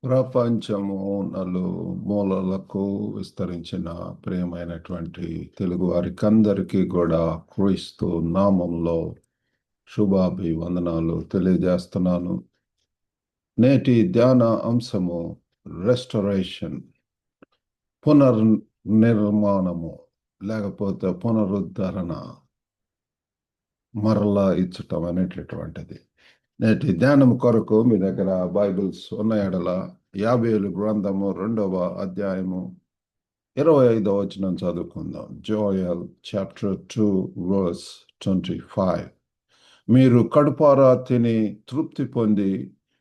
ప్రపంచము నలుమూలలకు విస్తరించిన ప్రియమైనటువంటి తెలుగు వారికందరికీ కూడా క్రీస్తు నామంలో శుభాభివందనాలు తెలియజేస్తున్నాను. నేటి ధ్యాన అంశము రెస్టరేషన్, పునర్నిర్మాణము లేకపోతే పునరుద్ధరణ, మరలా ఇచ్చటం అనేటటువంటిది. నేటి ధ్యానం కొరకు మీ దగ్గర బైబిల్స్ ఉన్న ఎడల 50 గ్రంథము 2వ అధ్యాయము 25వ వచనం చదువుకుందాం. Joel chapter 2 verse 25. మీరు కడుపారా తిని తృప్తి పొంది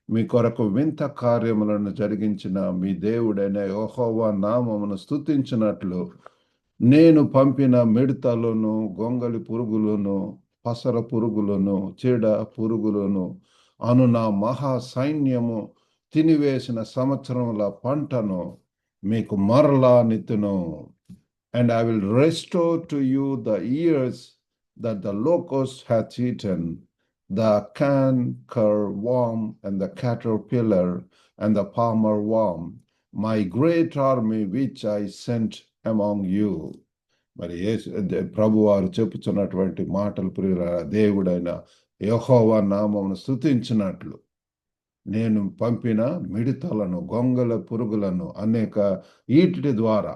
మీ కొరకు వింత కార్యములను జరిగించిన మీ దేవుడైన యెహోవా నామమును స్తుతించినట్లు నేను పంపిన మిడతలను, గొంగలి పురుగులను, పసర పురుగులను, చీడ పురుగులను అను నా మహా సైన్యము తినివేసిన సంవత్సరముల పంటను మీకు మరలా నిత్తును. And I will restore to you the years that the locust hath eaten, the canker worm and the caterpillar and the palmer worm, my great army which I sent among you. మరి ప్రభు వారు చెప్పుచున్నటువంటి మాటలు ప్రియులారా, దేవుడైన యెహోవా నామమును స్తుతించినట్లు నేను పంపిన మిడతలను, గొంగల పురుగులను, అనేక ఈటి ద్వారా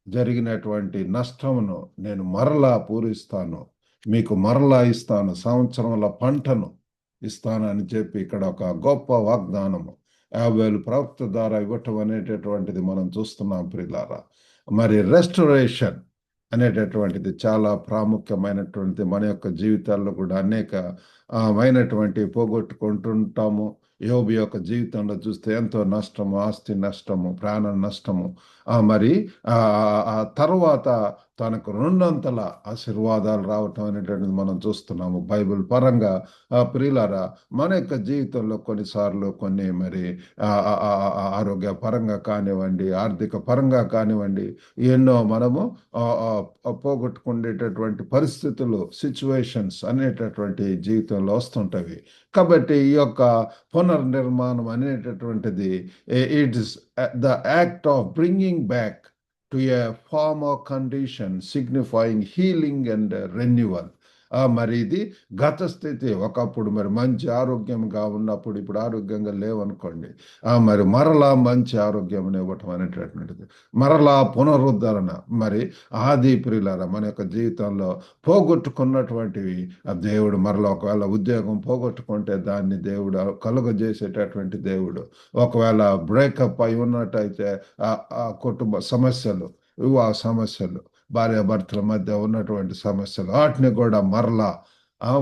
జరిగినటువంటి నష్టమును నేను మరలా పూరిస్తాను, మీకు మరలా ఇస్తాను, సంవత్సరముల పంటను ఇస్తాను అని చెప్పి ఇక్కడ ఒక గొప్ప వాగ్దానము 50 ప్రవక్త ద్వారా ఇవ్వటం అనేటటువంటిది మనం చూస్తున్నాం ప్రియులారా. మరి రెస్టరేషన్ అనేటటువంటిది చాలా ప్రాముఖ్యమైనటువంటి మన యొక్క జీవితాల్లో కూడా అనేక మైనటువంటి పోగొట్టుకుంటుంటాము. యోబు యొక్క జీవితంలో చూస్తే ఎంతో నష్టము, ఆస్తి నష్టము, ప్రాణ నష్టము, మరి ఆ తర్వాత తనకు రెండంతల ఆశీర్వాదాలు రావటం అనేటువంటిది మనం చూస్తున్నాము బైబిల్ పరంగా. ప్రియులారా, మన యొక్క జీవితంలో కొన్నిసార్లు కొన్ని మరి ఆరోగ్య పరంగా కానివ్వండి, ఆర్థిక పరంగా కానివ్వండి, ఎన్నో మనము పోగొట్టుకునేటటువంటి పరిస్థితులు, సిచ్యువేషన్స్ అనేటటువంటి జీవితంలో వస్తుంటవి. కాబట్టి ఈ యొక్క పునర్నిర్మాణం అనేటటువంటిది it is the act of bringing back to a former condition signifying healing and renewal. మరి ఇది గత స్థితి. ఒకప్పుడు మరి మంచి ఆరోగ్యంగా ఉన్నప్పుడు ఇప్పుడు ఆరోగ్యంగా లేవనుకోండి, మరి మరలా మంచి ఆరోగ్యం ఇవ్వటం అనేటటువంటిది, మరలా పునరుద్ధరణ. మరి ఆది ప్రియులారా, మన యొక్క జీవితంలో పోగొట్టుకున్నటువంటివి దేవుడు మరలా, ఒకవేళ ఉద్యోగం పోగొట్టుకుంటే దాన్ని దేవుడు కలుగజేసేటటువంటి దేవుడు. ఒకవేళ బ్రేకప్ అయి ఉన్నట్టయితే ఆ కుటుంబ సమస్యలు, వివాహ సమస్యలు, భార్యాభర్తల మధ్య ఉన్నటువంటి సమస్యలు, వాటిని కూడా మరలా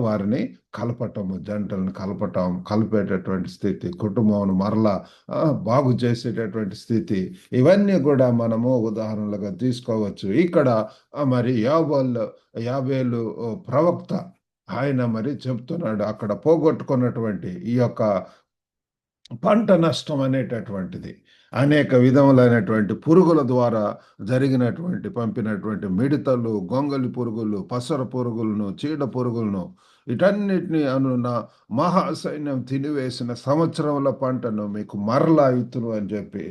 వారిని కలపటము, జంటలను కలిపేటటువంటి స్థితి, కుటుంబం మరలా బాగు చేసేటటువంటి స్థితి, ఇవన్నీ కూడా మనము ఉదాహరణలుగా తీసుకోవచ్చు. ఇక్కడ మరి యాబేలు ప్రవక్త ఆయన మరి చెప్తున్నాడు, అక్కడ పోగొట్టుకున్నటువంటి ఈ యొక్క పంట నష్టం అనేటటువంటిది అనేక విధములైనటువంటి పురుగుల ద్వారా పంపినటువంటి మిడతలు, గొంగలి పురుగులు, పసర పురుగులను, చీడ పురుగులను, వీటన్నిటిని అనున్న మహాసైన్యం తినివేసిన సంవత్సరముల పంటను మీకు మరలా ఇత్తును అని చెప్పి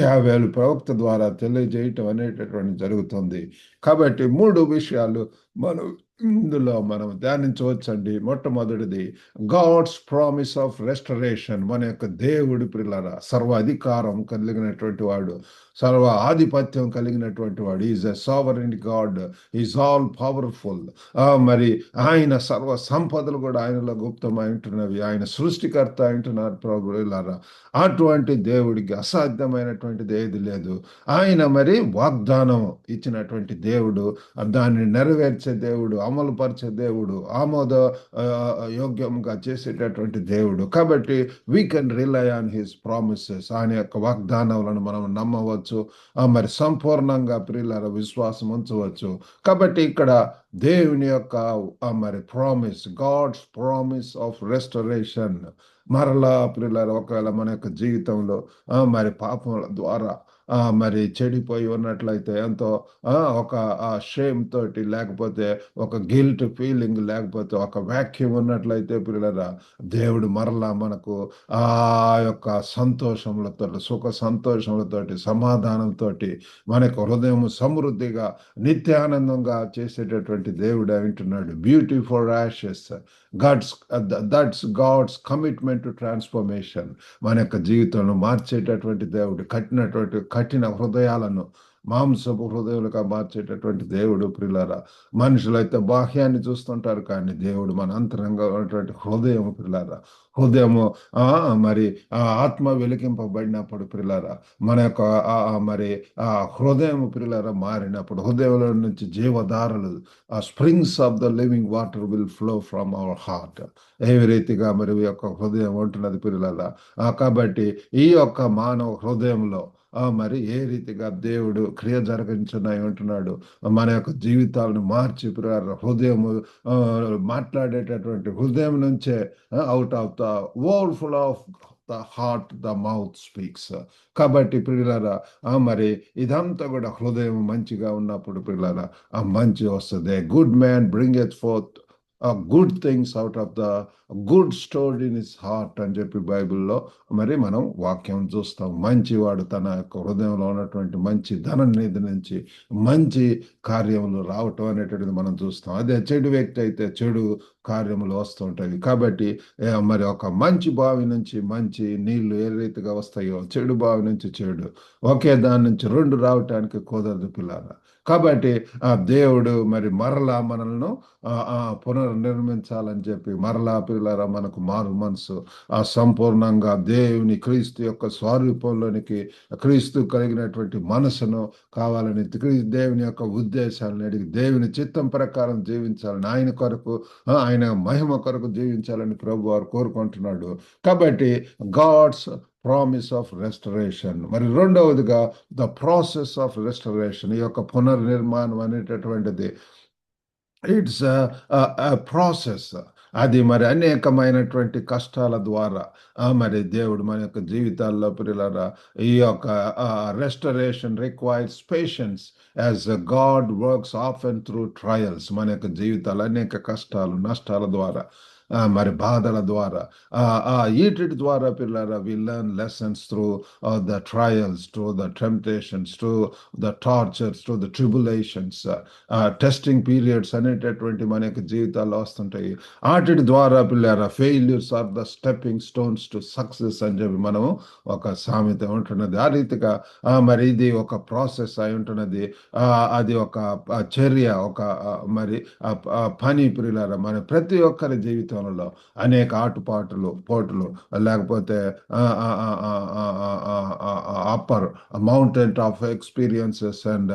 50 ప్రవక్త ద్వారా తెలియజేయటం అనేటటువంటి జరుగుతుంది. కాబట్టి 3 విషయాలు ఇందులో మనం ధ్యానించవచ్చండి. మొట్టమొదటిది గాడ్స్ ప్రామిస్ ఆఫ్ రెస్టరేషన్. మన యొక్క దేవుడి ప్రియులారా, సర్వ అధికారం కలిగినటువంటి వాడు, సర్వ ఆధిపత్యం కలిగినటువంటి వాడు. Is a sovereign God, is all powerful. మరి ఆయన సర్వ సంపదలు కూడా ఆయనలో గుప్తమై ఉంటున్నవి. ఆయన సృష్టికర్త అంటున్నారు ప్రభులారా. అటువంటి దేవుడికి అసాధ్యమైనటువంటిది ఏది లేదు. ఆయన మరి వాగ్దానం ఇచ్చినటువంటి దేవుడు, దాన్ని నెరవేర్చే దేవుడు, అమలుపరిచే దేవుడు, ఆమోద యోగ్యంగా చేసేటటువంటి దేవుడు. కాబట్టి we can rely on his promises. ఆయన యొక్క వాగ్దానాలను మనం నమ్మవచ్చు, మరి సంపూర్ణంగా ప్రియులారా విశ్వాసం ఉంచవచ్చు. కాబట్టి ఇక్కడ దేవుని యొక్క మరి promise, God's promise of restoration. మరలా ప్రియులారా, ఒకవేళ మన యొక్క జీవితంలో మరి పాపముల ద్వారా మరి చెడిపోయి ఉన్నట్లయితే, ఎంతో ఒక షేమ్ తోటి, లేకపోతే ఒక గిల్ట్ ఫీలింగ్, లేకపోతే ఒక వ్యాక్యూమ్ ఉన్నట్లయితే పిల్లరా, దేవుడు మరలా మనకు ఆ యొక్క సంతోషములతో, సుఖ సంతోషములతోటి, సమాధానంతో మనకు హృదయం సమృద్ధిగా నిత్యానందంగా చేసేటటువంటి దేవుడు వింటున్నాడు. Beauty for ashes, God's that's God's commitment to transformation. మన యొక్క జీవితంలో మార్చేటటువంటి దేవుడు, కఠిన హృదయాలను మాంసపు హృదయాలుగా మార్చేటటువంటి దేవుడు. ప్రిలారా, మనుషులైతే బాహ్యాన్ని చూస్తుంటారు, కానీ దేవుడు మన అంతరంగా ఉన్నటువంటి హృదయం ప్రిలారా, హృదయము మరి ఆత్మ వెలికింపబడినప్పుడు ప్రిలారా, మన యొక్క మరి ఆ హృదయం ప్రిలారా మారినప్పుడు, హృదయంలో నుంచి జీవధారలు, springs of the living water will flow from our heart. ఏ రీతిగా మరి ఈ యొక్క హృదయం ఉంటున్నది పిల్లల. కాబట్టి ఈ యొక్క మానవ హృదయంలో మరి ఏ రీతిగా దేవుడు క్రియ జరిగించున్నాయి ఉంటున్నాడు, మన యొక్క జీవితాలను మార్చి హృదయము మాట్లాడేటటువంటి హృదయం నుంచే, out of the overfull of the heart the mouth speaks. కాబట్టి పిల్లల మరి ఇదంతా కూడా హృదయం మంచిగా ఉన్నప్పుడు పిల్లల ఆ మంచి వస్తుంది. గుడ్ మ్యాన్ బ్రింగ్ ఎత్ fourth good things out of the good stored in his heart అని చెప్పి బైబిల్లో మరి మనం వాక్యం చూస్తాం. మంచివాడు తన యొక్క హృదయంలో ఉన్నటువంటి మంచి ధననిధి నుంచి మంచి కార్యములు రావటం అనేటువంటిది మనం చూస్తాం. అదే చెడు వ్యక్తి అయితే చెడు కార్యములు వస్తుంటాయి. కాబట్టి మరి ఒక మంచి బావి నుంచి మంచి నీళ్లు ఏ రీతిగా వస్తాయో, చెడు బావి నుంచి చెడు ఒకే దాని నుంచి రెండు రావటానికి కుదరదు పిల్లల. కాబట్టి ఆ దేవుడు మరి మరలా మనల్ని పునర్నిర్మించాలని చెప్పి, మరలా పిల్లరా మనకు మారు మనసు సంపూర్ణంగా దేవుని క్రీస్తు యొక్క స్వరూపంలోనికి, క్రీస్తు కలిగినటువంటి మనసును కావాలని, దేవుని యొక్క ఉద్దేశాలను అడిగి, దేవుని చిత్తం ప్రకారం జీవించాలని, ఆయన కొరకు, ఆయన మహిమ కొరకు జీవించాలని ప్రభు వారు కోరుకుంటున్నాడు. కాబట్టి గాడ్స్ ప్రామిస్ ఆఫ్ రెస్టరేషన్. మరి రెండవదిగా ద ప్రాసెస్ ఆఫ్ రెస్టరేషన్. ఈ యొక్క పునర్నిర్మాణం అనేటటువంటిది ఇట్స్ ప్రాసెస్. అది మరి అనేకమైనటువంటి కష్టాల ద్వారా మరి దేవుడు మన యొక్క జీవితాల్లో పిల్లరా ఈ యొక్క restoration requires patience as God works of and through trials. మన యొక్క జీవితాలు అనేక కష్టాలు, నష్టాల ద్వారా, మరి బాధల ద్వారా, వీటి ద్వారా పిల్లరా we learn lessons through the trials, through the temptations, through the tortures, through the tribulations, testing periods అనేటటువంటి మన యొక్క జీవితాల్లో వస్తుంటాయి. వాటి ద్వారా పిల్లరా failures are the stepping stones to success అని చెప్పి మనము ఒక సామెత ఉంటున్నది. ఆ రీతిగా మరి ఇది ఒక ప్రాసెస్ అయి ఉంటున్నది. అది ఒక చర్య, ఒక మరి పని పిల్లరా. మన ప్రతి ఒక్కరి జీవితంలో అనేక పోటులు, లేకపోతే upper mountain of experiences and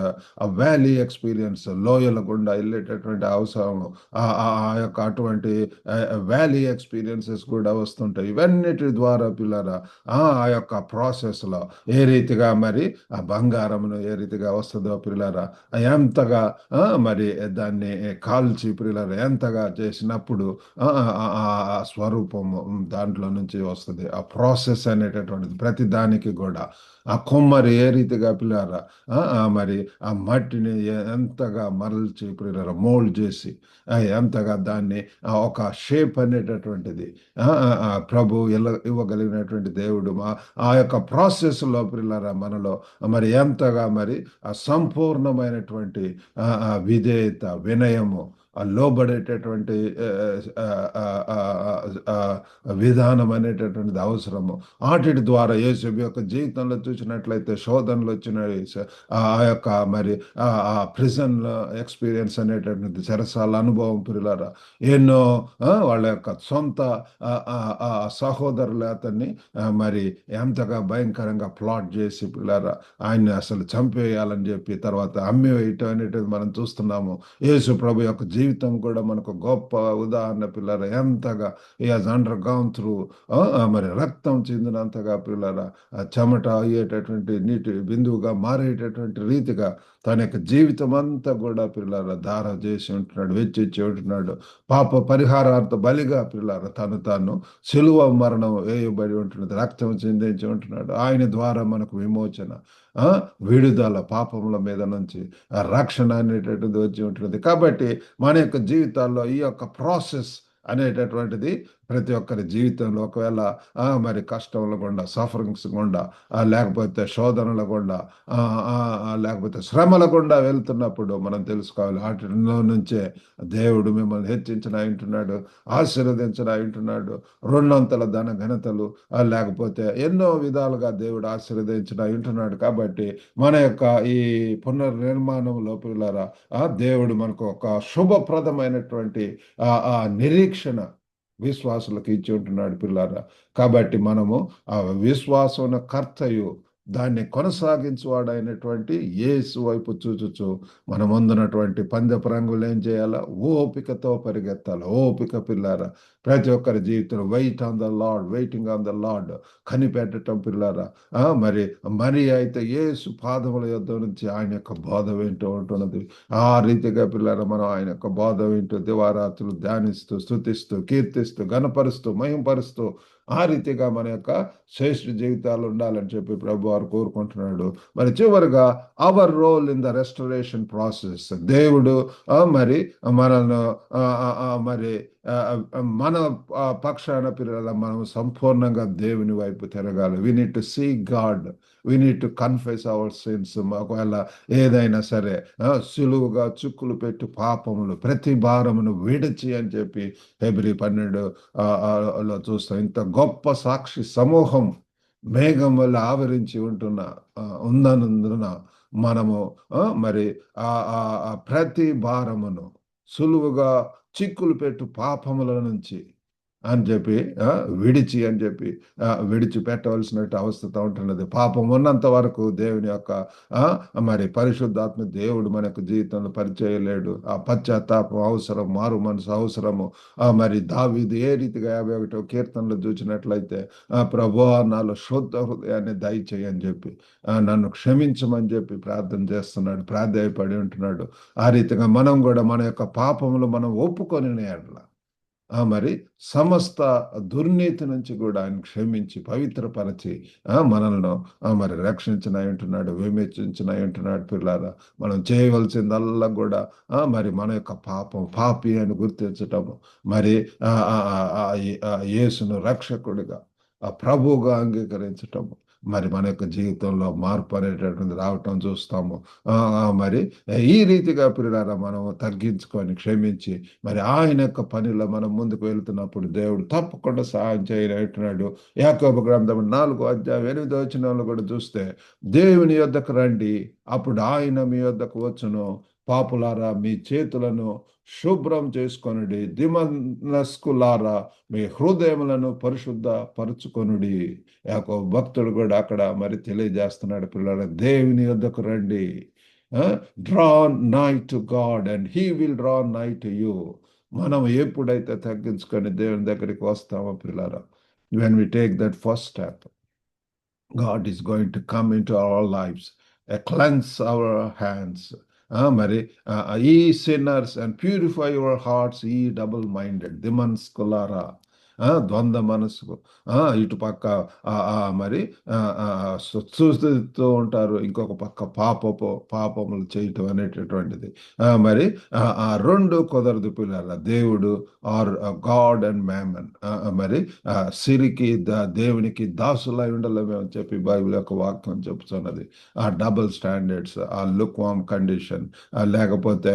valley experience, లోయల గుండా వెళ్ళేటటువంటి అవసరం, ఆ యొక్క అటువంటి వ్యాలీ ఎక్స్పీరియన్సెస్ కూడా వస్తుంటాయి. ఇవన్నిటి ద్వారా పిల్లరా ఆ యొక్క ప్రాసెస్లో ఏ రీతిగా మరి ఆ బంగారమును ఏ రీతిగా వస్తుందో పిల్లరా, ఎంతగా మరి దాన్ని కాల్చి పిల్లరా ఎంతగా చేసినప్పుడు స్వరూపము దాంట్లో నుంచి వస్తుంది. ఆ ప్రాసెస్ అనేటటువంటిది ప్రతి దానికి కూడా ఆ కొమ్మరి ఏ రీతిగా పిల్లారా మరి ఆ మట్టిని ఎంతగా మరల్చి పిల్లరా మోల్డ్ చేసి ఎంతగా దాన్ని ఒక షేప్ అనేటటువంటిది ప్రభు ఇవ్వగలిగినటువంటి దేవుడు. ఆ యొక్క ప్రాసెస్లో పిల్లరా మనలో మరి ఎంతగా మరి ఆ సంపూర్ణమైనటువంటి విధేయత, వినయము, లోబడేటటువంటి విధానం అనేటటువంటిది అవసరము. వాటి ద్వారా యేసు యొక్క జీవితంలో చూసినట్లయితే శోధనలు వచ్చిన ఆ యొక్క మరి ప్రిజన్ ఎక్స్పీరియన్స్ అనేటటువంటి చెరసాల అనుభవం పిల్లరా ఎన్నో వాళ్ళ యొక్క సొంత సహోదరులు అతన్ని మరి ఎంతగా భయంకరంగా ప్లాట్ చేసి పిల్లరా ఆయన్ని అసలు చంపేయాలని చెప్పి తర్వాత అమ్మి వేయటం అనేటిది మనం చూస్తున్నాము. యేసు ప్రభు యొక్క జీవితం కూడా మనకు గొప్ప ఉదాహరణ పిల్లరా. ఎంతగా ఈజ్ అండర్ గౌన్ త్రూ మరి రక్తం చెందినంతగా పిల్లరా చెమట అయ్యేటటువంటి నీటి బిందువుగా మారేటటువంటి రీతిగా తన యొక్క జీవితం అంతా కూడా పిల్లరా ధార చేసి ఉంటున్నాడు, వెచ్చిచ్చి ఉంటున్నాడు. పాప పరిహారార్థ బలిగా పిల్లరా తాను సిలువ మరణం వేయబడి ఉంటున్నది, రక్తం చెందించి ఉంటున్నాడు. ఆయన ద్వారా మనకు విమోచన, విడుదల పాపముల మీద నుంచి రక్షణ అనేటటువంటిది వచ్చి ఉంటుంది. కాబట్టి మన యొక్క జీవితాల్లో ఈ యొక్క ప్రాసెస్ అనేటటువంటిది ప్రతి ఒక్కరి జీవితంలో ఒకవేళ మరి కష్టముల గుండా, సఫరింగ్స్ గుండా, లేకపోతే శోధనల గుండా, లేకపోతే శ్రమల గుండా వెళ్తున్నప్పుడు మనం తెలుసుకోవాలి, వాటిలో నుంచే దేవుడు మిమ్మల్ని హెచ్చించిన ఉంటున్నాడు, ఆశీర్వదించిన ఉంటున్నాడు. రెండొంతల ధన ఘనతలు, లేకపోతే ఎన్నో విధాలుగా దేవుడు ఆశీర్వదించిన ఉంటున్నాడు. కాబట్టి మన యొక్క ఈ పునర్నిర్మాణంలో పిల్లరా, దేవుడు మనకు ఒక శుభప్రదమైనటువంటి ఆ నిరీక్షణ విశ్వాసులకు ఇచ్చి ఉంటున్నాడు పిల్లారా. కాబట్టి మనము ఆ విశ్వాసం కర్తయు దాన్ని కొనసాగించువాడైనటువంటి యేసు వైపు చూచుచు మన ముందున్నటువంటి పందెపు రంగులు ఏం చేయాలా? ఓపికతో పరిగెత్తాలి. ఓపిక పిల్లారా. ప్రతి ఒక్కరి జీవితంలో వెయిటింగ్ ఆన్ ద లార్డ్ కనిపెట్టడం పిల్లారా. మరి అయితే యేసు పాదముల యొద్ద నుంచి ఆయన యొక్క బోధ వింటూ ఉంటున్నది. ఆ రీతిగా పిల్లారా మనం ఆయన యొక్క బోధ వింటూ దివారాత్రులు ధ్యానిస్తూ, స్తుతిస్తూ, కీర్తిస్తూ, ఘనపరుస్తూ, మహింపరుస్తూ ఆ రీతిగా మన యొక్క శ్రేష్ఠ జీవితాలు ఉండాలని చెప్పి ప్రభు వారు కోరుకుంటున్నాడు. మరి చివరిగా our role in the restoration process. దేవుడు మరి మనల్ని మరి మన పక్షాన పిల్లల మనం సంపూర్ణంగా దేవుని వైపు తిరగాలి. We need to see God, we need to confess our sins. ఒకవేళ ఏదైనా సరే సులువుగా చుక్కులు పెట్టి పాపములు ప్రతి భారమును విడిచి అని చెప్పి హెబ్రీ 12లో చూస్తాం. ఇంత గొప్ప సాక్షి సమూహం మేఘం వల్ల ఆవరించి ఉన్నందున మనము మరి ప్రతి భారమును సులువుగా చిక్కులు పెట్టు పాపముల నుంచి అని చెప్పి విడిచి అని చెప్పి విడిచిపెట్టవలసిన అవస్థతో ఉంటున్నది. పాపం ఉన్నంత వరకు దేవుని యొక్క మరి పరిశుద్ధాత్మ దేవుడు మనకు జీవితంలో పరిచయలేడు. ఆ పశ్చాత్తాపం అవసరం, మారు మనసు అవసరము. మరి దావీదు ఏ రీతిగా 51వ కీర్తనలో చూసినట్లయితే ప్రభువా నాలో శుద్ధ హృదయాన్ని దయచేయని చెప్పి నన్ను క్షమించమని చెప్పి ప్రార్థన చేస్తున్నాడు, ప్రాధేయపడి ఉంటున్నాడు. ఆ రీతిగా మనం కూడా మన యొక్క పాపములు మనం ఒప్పుకొని ఎడల మరి సమస్త దుర్నీతి నుంచి కూడా ఆయన క్షమించి పవిత్రపరచి మనల్ని మరి రక్షించిన ఉంటున్నాడు, విమోచించిన ఉంటున్నాడు. పిల్లారా మనం చేయవలసిందల్లా కూడా మరి మన యొక్క పాపి అని గుర్తించటము, మరి యేసును రక్షకుడిగా ప్రభువుగా అంగీకరించటము, మరి మన యొక్క జీవితంలో మార్పు అనేటటువంటి రావటం చూస్తాము. మరి ఈ రీతిగా పిల్లారా మనం తగ్గించుకొని క్షమించి మరి ఆయన యొక్క పనిలో మనం ముందుకు వెళ్తున్నప్పుడు దేవుడు తప్పకుండా సహాయం చేయనంటున్నాడు. యాకోబు గ్రంథం 4:8 కూడా చూస్తే దేవుని యొద్దకు రండి, అప్పుడు ఆయన మీ యొద్దకు వచ్చును. పాపులారా మీ చేతులను శుభ్రం చేసుకొనుడి, దిమనస్కులారా మీ హృదయములను పరిశుద్ధ పరుచుకొనుడి. యాకోబు భక్తుడు కూడా అక్కడ మరి తెలియజేస్తున్నాడు, పిల్లల దేవుని యొద్దకు రండి, డ్రా నై to God and he will draw నై టు యూ. మనం ఎప్పుడైతే తగ్గించుకొని దేవుని దగ్గరికి వస్తామో పిల్లరా, when we take that first step, God is going to come into our lives, cleanse our hands. మరి ఈ sinners and purify your hearts, ఈ double-minded దిమనస్కులారా, ద్వంద్వ మనసుకు, ఇటుపక్క మరి చూస్తూ ఉంటారు, ఇంకొక పక్క పాపములు చేయటం అనేటటువంటిది. మరి ఆ రెండు కుదరదు పిల్లల. దేవుడు ఆర్ గాడ్ అండ్ మ్యామన్, మరి సిరికి దేవునికి దాసులై ఉండలేము అని చెప్పి బైబిల్ యొక్క వాక్యం చెప్తున్నది. ఆ డబుల్ స్టాండర్డ్స్, ఆ లుక్ వామ్ కండిషన్, లేకపోతే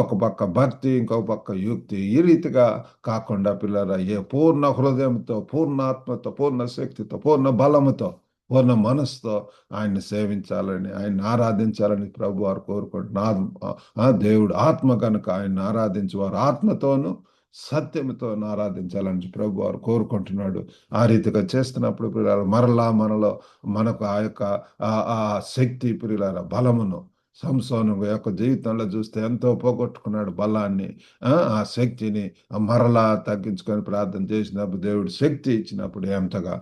ఒక పక్క భక్తి ఇంకొక పక్క యుక్తి, ఈ రీతిగా కాకుండా పిల్లల పూర్ణ హృదయంతో, పూర్ణ ఆత్మతో, పూర్ణ శక్తితో, పూర్ణ బలముతో, పూర్ణ మనసుతో ఆయన్ని సేవించాలని, ఆయన్ని ఆరాధించాలని ప్రభు వారు కోరుకుంటున్నారు. దేవుడు ఆత్మ కనుక ఆయన్ని ఆరాధించేవారు ఆత్మతోనూ సత్యముతో ఆరాధించాలని ప్రభు వారు కోరుకుంటున్నాడు. ఆ రీతిగా చేస్తున్నప్పుడు పిల్లలు మరలా మనకు ఆ యొక్క శక్తి పిల్లల బలమును, సంసోను యొక్క జీవితంలో చూస్తే ఎంతో పోగొట్టుకున్నాడు బలాన్ని, ఆ శక్తిని మరలా తగ్గించుకొని ప్రార్థన చేసినప్పుడు దేవుడు శక్తి ఇచ్చినప్పుడు ఎంతగా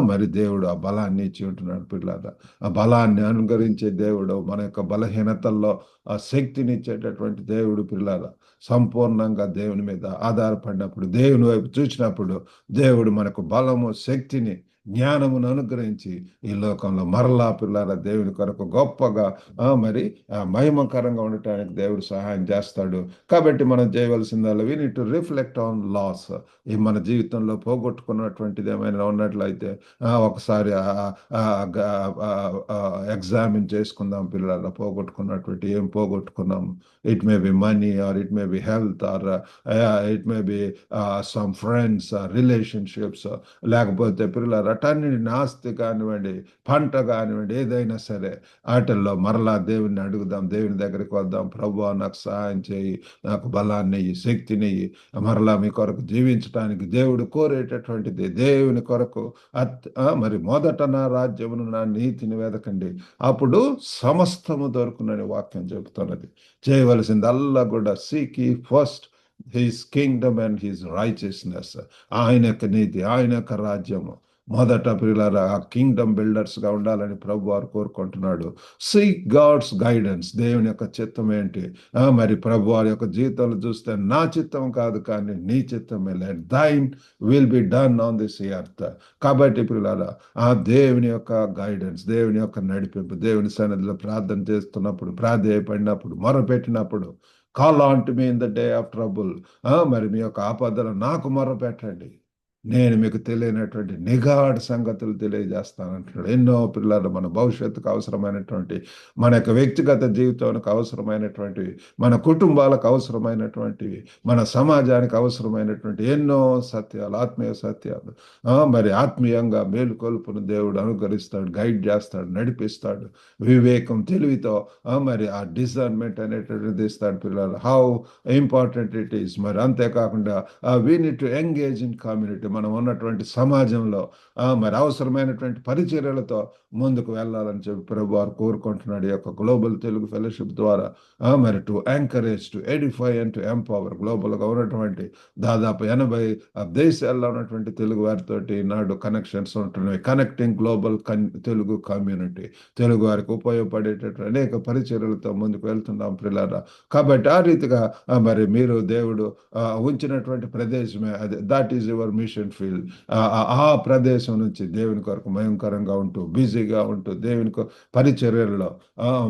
మరి దేవుడు ఆ బలాన్ని ఇచ్చి ఉంటున్నాడు పిల్లల. ఆ బలాన్ని అనుగరించే దేవుడు మన యొక్క బలహీనతల్లో ఆ శక్తిని ఇచ్చేటటువంటి దేవుడు పిల్లల. సంపూర్ణంగా దేవుని మీద ఆధారపడినప్పుడు, దేవుని వైపు చూసినప్పుడు దేవుడు మనకు బలము, శక్తిని జ్ఞానమును అనుగ్రహించి ఈ లోకంలో మరలా పిల్లల దేవుని కొరకు గొప్పగా మరి మహిమకరంగా ఉండటానికి దేవుడు సహాయం చేస్తాడు. కాబట్టి మనం చేయవలసిందల్లా we need to reflect on laws. ఈ మన జీవితంలో పోగొట్టుకున్నటువంటిది ఏమైనా ఉన్నట్లయితే ఒకసారి ఎగ్జామిన్ చేసుకుందాం పిల్లల. పోగొట్టుకున్నటువంటి ఏం పోగొట్టుకున్నాం. It may be money or it may be health or it may be some friends relationships, లేకపోతే పిల్లలు అటన్నిటిని ఆస్తి కానివ్వండి, పంట కానివ్వండి, ఏదైనా సరే వాటిల్లో మరలా దేవుని అడుగుదాం. దేవుని దగ్గరికి వద్దాం. ప్రభువా నాకు సహాయం చేయి, నాకు బలాన్ని ఇయ్యి, శక్తిని ఇయ్యి, మరలా మీ కొరకు జీవించడానికి దేవుడు కోరేటటువంటిది దేవుని కొరకు మరి మొదట నా రాజ్యమును నా నీతిని వెదకండి, అప్పుడు సమస్తము దొరుకునని వాక్యం చెబుతున్నది. చేయవలసిందల్లా కూడా seek ye first his Kingdom and his righteousness. ఆయన యొక్క నీతి, ఆయన యొక్క రాజ్యము మొదట పిల్లల ఆ కింగ్డమ్ బిల్డర్స్ గా ఉండాలని ప్రభు వారు కోరుకుంటున్నాడు. Seek God's guidance. దేవుని యొక్క చిత్తం ఏంటి? మరి ప్రభు వారి యొక్క జీవితాలు చూస్తే నా చిత్తం కాదు కానీ నీ చిత్తమే, let thine will be done on this earth. కాబట్టి పిల్లల ఆ దేవుని యొక్క గైడెన్స్, దేవుని యొక్క నడిపింపు, దేవుని సన్నిధిలో ప్రార్థన చేస్తున్నప్పుడు, ప్రాధేయపడినప్పుడు, మొరపెట్టినప్పుడు, call unto me in the day of trouble. మరి మీ యొక్క ఆపదలు నాకు మొరపెట్టండి, నేను మీకు తెలియనటువంటి నిగాఢ సంగతులు తెలియజేస్తానంటున్నాడు. ఎన్నో పిల్లలు మన భవిష్యత్తుకు అవసరమైనటువంటి, మన యొక్క వ్యక్తిగత జీవితానికి అవసరమైనటువంటివి, మన కుటుంబాలకు అవసరమైనటువంటివి, మన సమాజానికి అవసరమైనటువంటి ఎన్నో సత్యాలు, ఆత్మీయ సత్యాలు మరి ఆత్మీయంగా మేలుకొల్పును దేవుడు అనుగ్రహిస్తాడు, గైడ్ చేస్తాడు, నడిపిస్తాడు. వివేకం, తెలివితో మరి ఆ డిజర్న్మెంట్ అనేటువంటిది ఇస్తాడు పిల్లలు. How important it is. మరి అంతేకాకుండా we need to engage in community. మనం ఉన్నటువంటి సమాజంలో మరి అవసరమైనటువంటి పరిచర్యలతో ముందుకు వెళ్ళాలని చెప్పి ప్రభు వారు కోరుకుంటున్నాడు. ఈ యొక్క గ్లోబల్ తెలుగు ఫెలోషిప్ ద్వారా మరి to encourage, to edify and to empower. గ్లోబల్గా ఉన్నటువంటి దాదాపు 80 దేశాల్లో ఉన్నటువంటి తెలుగు వారితోటి నాడు కనెక్షన్స్ ఉంటున్నాయి. Connecting global Telugu community. Telugu వారికి ఉపయోగపడేటటువంటి అనేక పరిచర్యలతో ముందుకు వెళ్తున్నాం పిల్లరా. కాబట్టి ఆ రీతిగా మరి మీరు దేవుడు ఉంచినటువంటి ప్రదేశమే అది. That is your mission field. ఆ ప్రదేశం నుంచి దేవుని కొరకు భయంకరంగా ఉంటూ, బిజీగా ఉంటూ, దేవుని పరిచర్యల్లో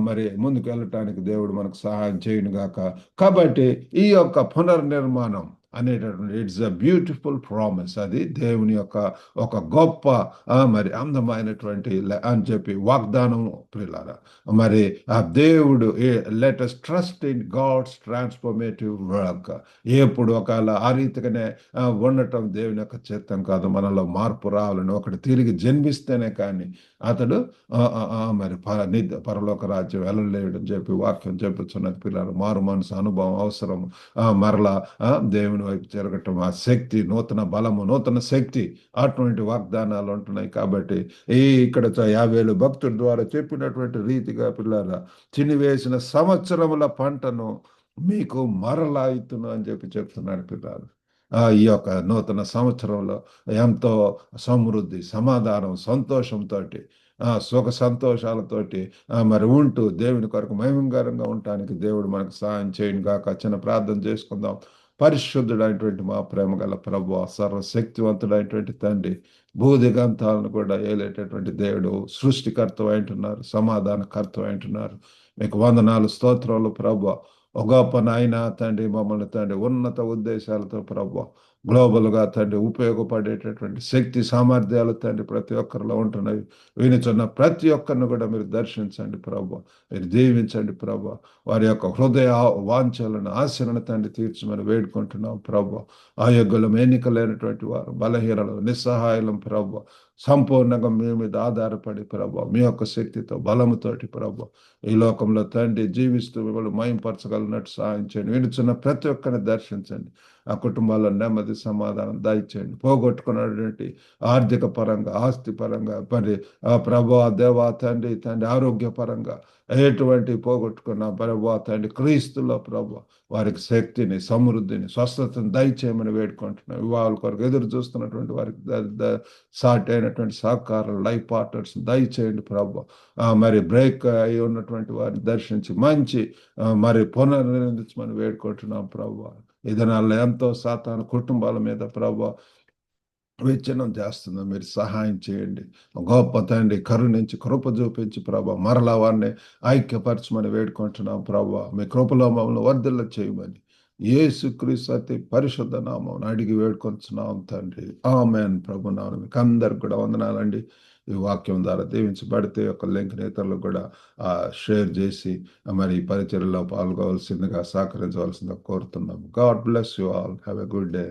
మరి ముందుకు వెళ్ళటానికి దేవుడు మనకు సహాయం చేయను గాక. కాబట్టి ఈ యొక్క పునర్నిర్మాణం అనేటటువంటి ఇట్స్ అ బ్యూటిఫుల్ ప్రామిస్. అది దేవుని యొక్క ఒక గొప్ప మరి అందమైనటువంటి అని చెప్పి వాగ్దానం ప్రియులారా. మరి ఆ దేవుడు let us trust in God's transformative work. ఎప్పుడు ఒకవేళ ఆ రీతిగానే ఉండటం దేవుని యొక్క చిత్తం కాదు. మనలో మార్పు రావాలని, ఒకటి తిరిగి జన్మిస్తేనే కానీ అతడు మరి పరలోక రాజ్యం వెళ్ళలేడు అని చెప్పి వాక్యం చెప్పుచున్నది పిల్లలు. మారు మనసు అనుభవం అవసరం. మరలా దేవుని వైపు జరగటం, ఆ శక్తి, నూతన బలము, నూతన శక్తి, అటువంటి వాగ్దానాలు ఉంటున్నాయి. కాబట్టి ఇక్కడ 50 భక్తుల ద్వారా చెప్పినటువంటి రీతిగా పిల్లల చినివేసిన సంవత్సరముల పంటను మీకు మరలా ఇత్తును అని చెప్పి చెప్తున్నారు పిల్లలు. ఈ యొక్క నూతన సంవత్సరంలో ఎంతో సమృద్ధి, సమాధానం, సంతోషంతో, సుఖ సంతోషాలతోటి మరి ఉంటూ దేవుని కొరకు మహిమకరంగా ఉండటానికి దేవుడు మనకు సహాయం చేయను గాక. చిన్న ప్రార్థన చేసుకుందాం. పరిశుద్ధుడైనటువంటి మా ప్రేమ గల ప్రభువా, సర్వశక్తివంతుడైనటువంటి తండ్రి, భూదిగంతాలను కూడా ఏలేటటువంటి దేవుడు, సృష్టికర్త అంటున్నారు, సమాధానకర్త అంటున్నారు. మీకు వందనాలు, స్తోత్రాలు ప్రభువా. ఒక గొప్ప నాయన తండ్రి, మమ్మల్ని తండ్రి ఉన్నత ఉద్దేశాలతో ప్రభువా గ్లోబల్గా తండ్రి ఉపయోగపడేటటువంటి శక్తి సామర్థ్యాలు తండ్రి ప్రతి ఒక్కరిలో ఉంటున్నవి. వినుచున్న ప్రతి ఒక్కరిని కూడా మీరు దర్శించండి ప్రభు, మీరు దీవించండి ప్రభు. వారి యొక్క హృదయ వాంఛలను, ఆశలను తండ్రి తీర్చమని వేడుకుంటున్నాం ప్రభు. అయోగ్యులం, ఎన్నికలైనటువంటి వారు, బలహీనలు, నిస్సహాయులం ప్రభు, సంపూర్ణంగా మీ మీద ఆధారపడి ప్రభు మీ యొక్క శక్తితో, బలముతోటి ప్రభు ఈ లోకంలో తండ్రి జీవిస్తూ మిమ్మల్ని మయంపరచగలిగినట్టు సహాయం చేయండి. వినుచున్న ప్రతి ఒక్కరిని దర్శించండి. ఆ కుటుంబాల్లో నెమ్మది, సమాధానం దయచేయండి. పోగొట్టుకున్నటువంటి ఆర్థిక పరంగా, ఆస్తి పరంగా, మరి ప్రభు దేవా తండ్రి ఆరోగ్యపరంగా ఎటువంటి పోగొట్టుకున్న ప్రభు తండ్రి క్రీస్తులో ప్రభు వారికి శక్తిని, సమృద్ధిని, స్వస్థతను దయచేయమని వేడుకుంటున్నాం. వివాహాల కొరకు ఎదురు చూస్తున్నటువంటి వారికి సాటి అయినటువంటి సహకారాలు, లైఫ్ పార్ట్నర్స్ దయచేయండి ప్రభు. మరి బ్రేక్ అయి ఉన్నటువంటి వారిని దర్శించి మంచి మరి పునర్నిర్మించమని వేడుకుంటున్నాం ప్రభు. ఈ దినాల్లో ఎంతో సాతాను కుటుంబాల మీద ప్రభు విచ్ఛిన్నం చేస్తుందో మీరు సహాయం చేయండి. గొప్ప తండ్రి కరుణించి కృప చూపించి ప్రభా మరలా వారిని ఐక్యపరచమని వేడుకుంటున్నాం ప్రభా. మీ కృపలో మమ్మల్ని వర్ధిల్ల చేయమని యేసుక్రీస్తు అతి పరిశుద్ధ నామం అడిగి వేడుకొంచున్నాం తండ్రి. ఆమేన్. ప్రభు నామమున మీకు అందరికి కూడా వందనాలండి. ఈ వాక్యం ద్వారా దీవించబడితే ఒక లింక్ ఇతరులకు కూడా షేర్ చేసి మరి ఈ పరిచర్యలో పాల్గొవలసిందిగా సహకరించవలసిందిగా కోరుతున్నాం. God bless you all. Have a good day.